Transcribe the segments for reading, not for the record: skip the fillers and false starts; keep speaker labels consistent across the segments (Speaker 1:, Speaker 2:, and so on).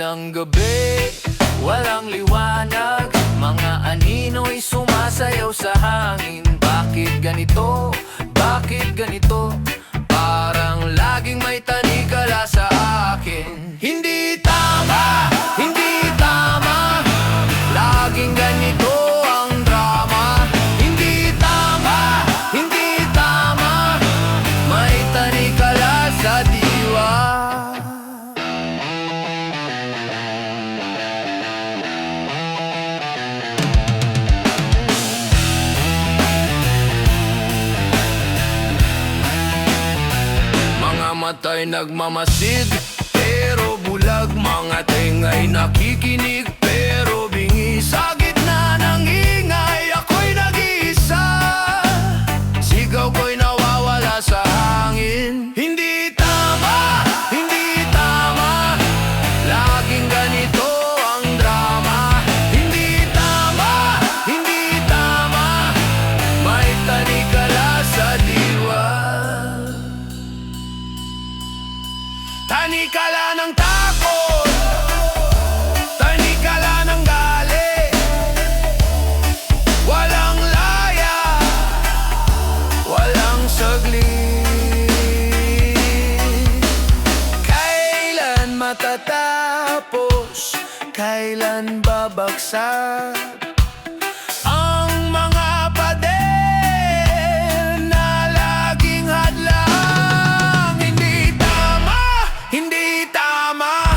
Speaker 1: ng gabi, walang liwanag. Mga anino'y sumasayaw sa hangin. Bakit ganito? Bakit ganito? Parang laging may tanikala sa akin. Hindi tama, hindi tama. Laging ganito ang drama. Hindi tama, hindi tama. May tanikala sa diwa. Mga mata'y nagmamasid, pero bulag. Mga tenga'y nakikinig, pero bingi. Sa gitna ng ingay, ako'y nag-iisa. Sigaw ko'y nawawala sa hangin. Hindi tama, hindi tama. Laging ganito ang drama. Hindi tama, hindi tama. May tanikala sa diwa. Tanikala ng takot, tanikala ng galit. Walang laya, walang saglit. Kailan matatapos? Kailan babagsak ang mga pader na laging hadlang? Hindi tama, hindi tama.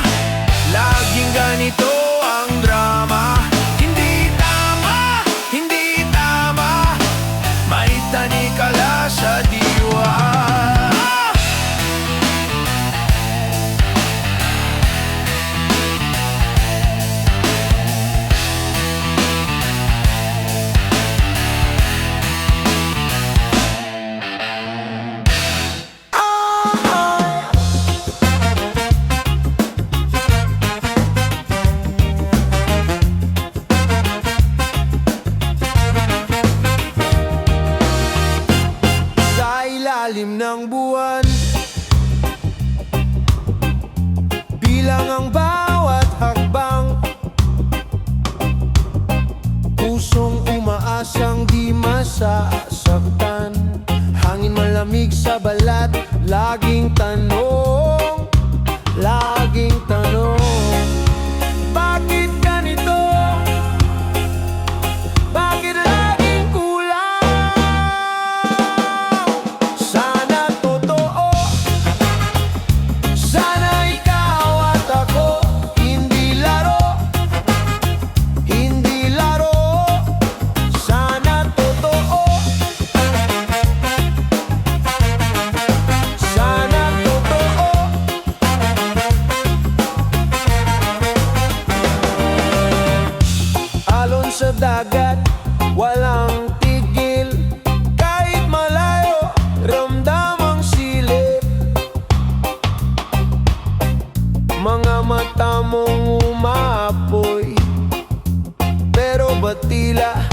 Speaker 1: Laging ganito ang drama. Hindi tama, hindi tama. May tanikala sa diwa. Sa ilalim ng buwan, bilang ang bawat hakbang. Pusong umaasang di masasaktan. Hangin malamig sa balat. Laging tanong, laging tanong. Bakit ganito? Bakit laging kulang? Sana totoo, sana ikaw at ako. Hindi laro, hindi laro. Sana totoo, sana totoo. Alon sa dagat, walang tigil. Kahit malayo, ramdam ang silip. Mga mata mong umaapoy, pero ba't tila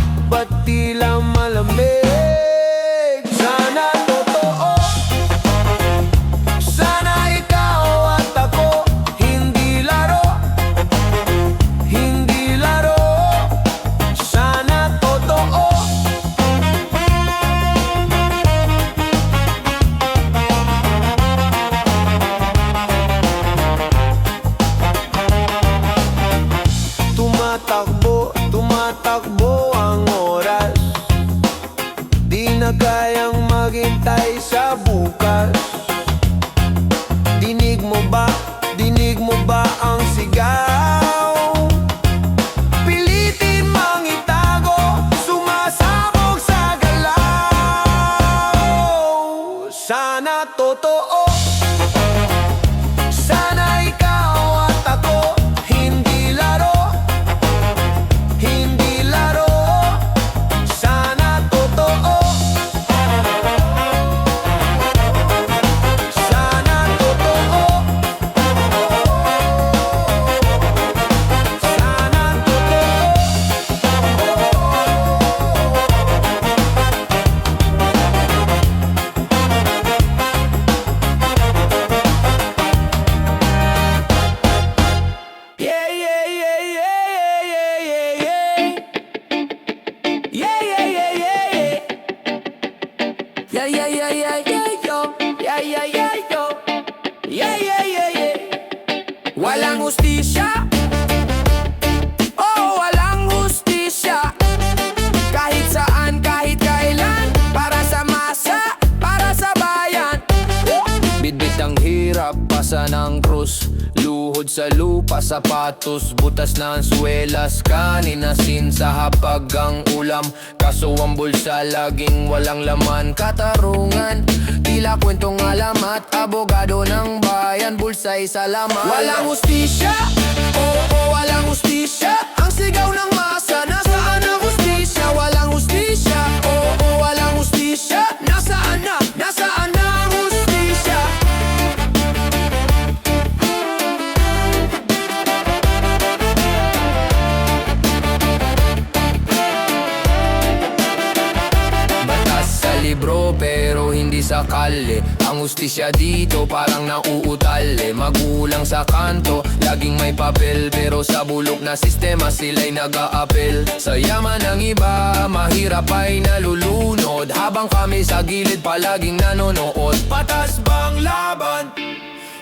Speaker 1: malamig? Sana totoo, sana ikaw at ako. Hindi laro, hindi laro. Sana totoo. Tumatakbo, tumatakbo ang oras. Di na kayang maghintay sa bukas. Dinig mo ba? Dinig mo ba ang sigaw? Pilitin mang itago, sumasabog sa galaw. Sana totoo, sana ikaw at ako. Hindi laro, hindi laro. Sana totoo, sana totoo. Walang hustisya, oh walang hustisya. Kahit saan, kahit kailan, para sa masa, para sa bayan. Bitbit ang hirap, pasa ng krus, luhod sa lupa, sapatos, butas na ang suwelas, kanin asin sa hapag ang ulam. Kaso ang bulsa laging walang laman, katarungan, tila kwentong alamat, abogado ng bayan, bulsa'y salamat. Walang hustisya, oo walang hustisya. Ang sigaw ng masa, nasaan ang hustisya? Walang hustisya, oo walang hustisya. Nasaan na ang hustisya? Batas sa libro pero hindi sa kalye. Ang hustisya dito parang nauutali. Magulang sa kanto, laging may papel, pero sa bulok na sistema sila'y nag-a-apel. Sa yaman ng iba, mahirap ay nalulunod, habang kami sa gilid palaging nanonood. Patas bang laban?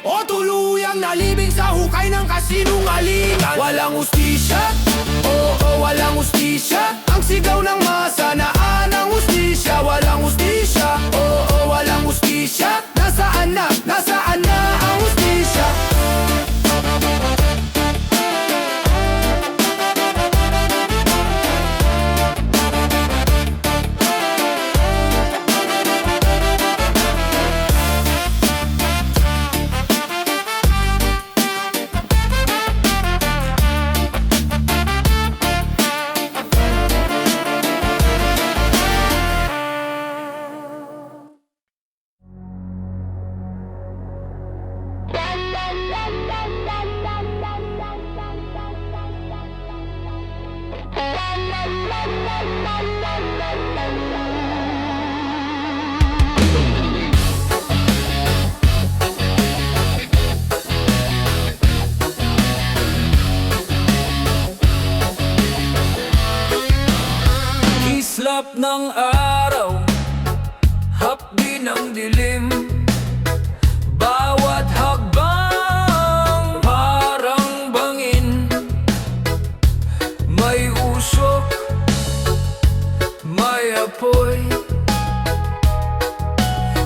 Speaker 1: O tuluyang nalibing sa hukay ng kasinungalingan? Walang hustisya, oo walang hustisya. Ang sigaw ng masa, naan ang hustisya? Walang hustisya, oo walang hustisya. Nasaan na ang hustisya? Kislap ng araw, hapdi ng dilim, bawat hakbang parang bangin. May usok, may apoy,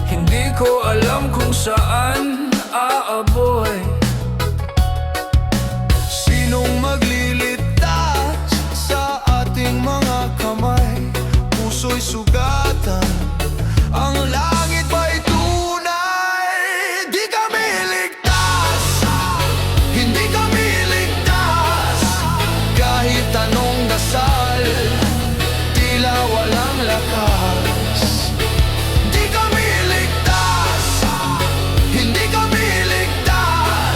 Speaker 1: hindi ko alam kung saan aaboy. Sinong magliligtas sa ating mga kamay? Puso'y sugatan, ang langit ba'y tunay? Di kami ligtas, hindi kami ligtas. Kahit anong dasal, tila walang lakas. Di kami ligtas, hindi kami ligtas.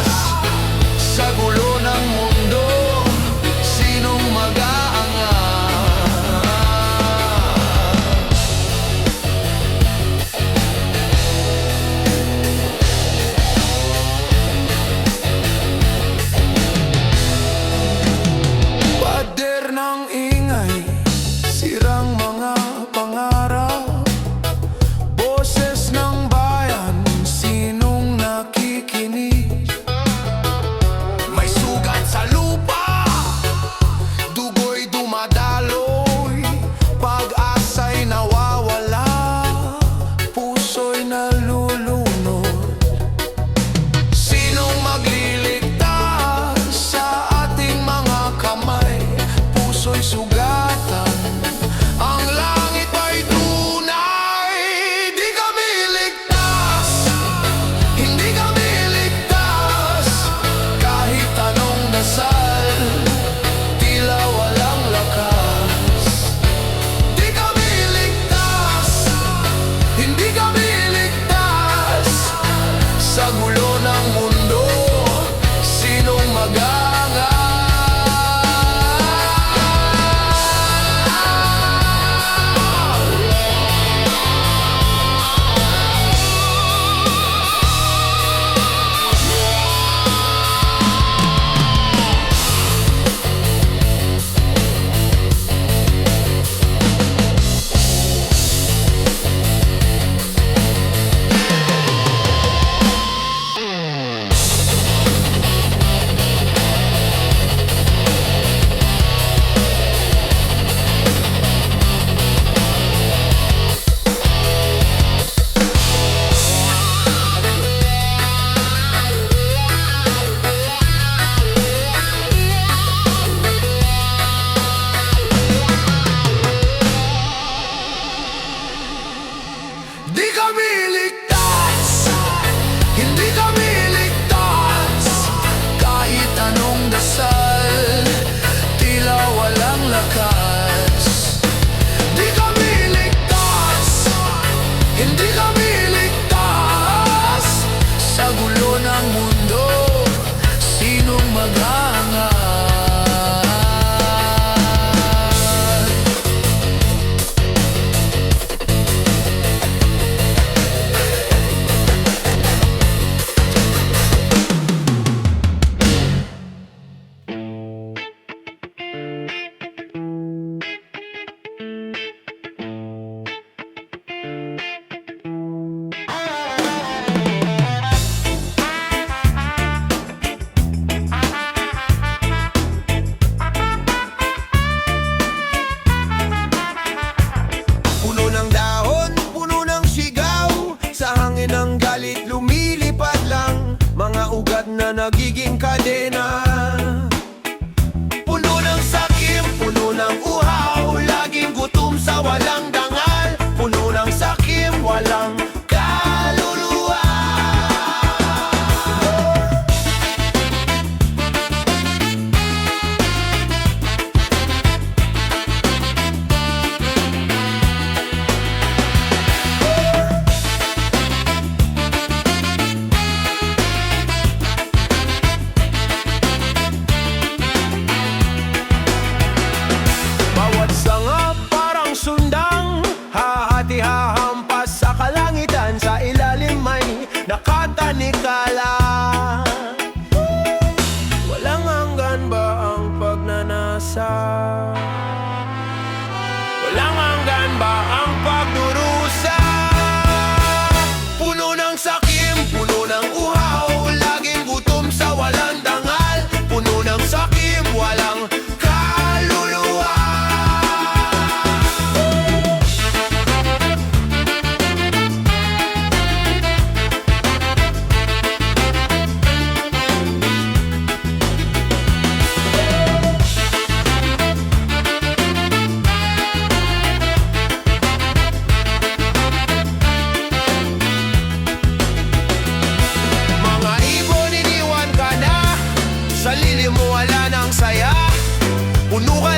Speaker 2: nagiging kadena. Puno ng sakim, puno ng uhaw, laging gutom sa walang dangal. Puno ng sakim, walang kaluluwa. Bawat sanga parang sundang, hahati-hahampas sa kalangitan. Sa ilalim may nakatanikala. Walang hanggan ba ang pagnanasa? Walang hanggan ba ang pagdurusa? Puno ng sakim, puno ng uhaw, laging gutom sa walang dangal. Puno ng sakim, walang kaluluwa. Mga ibon, iniwan ka na, sa lilim mo wala ng saya. Puno ka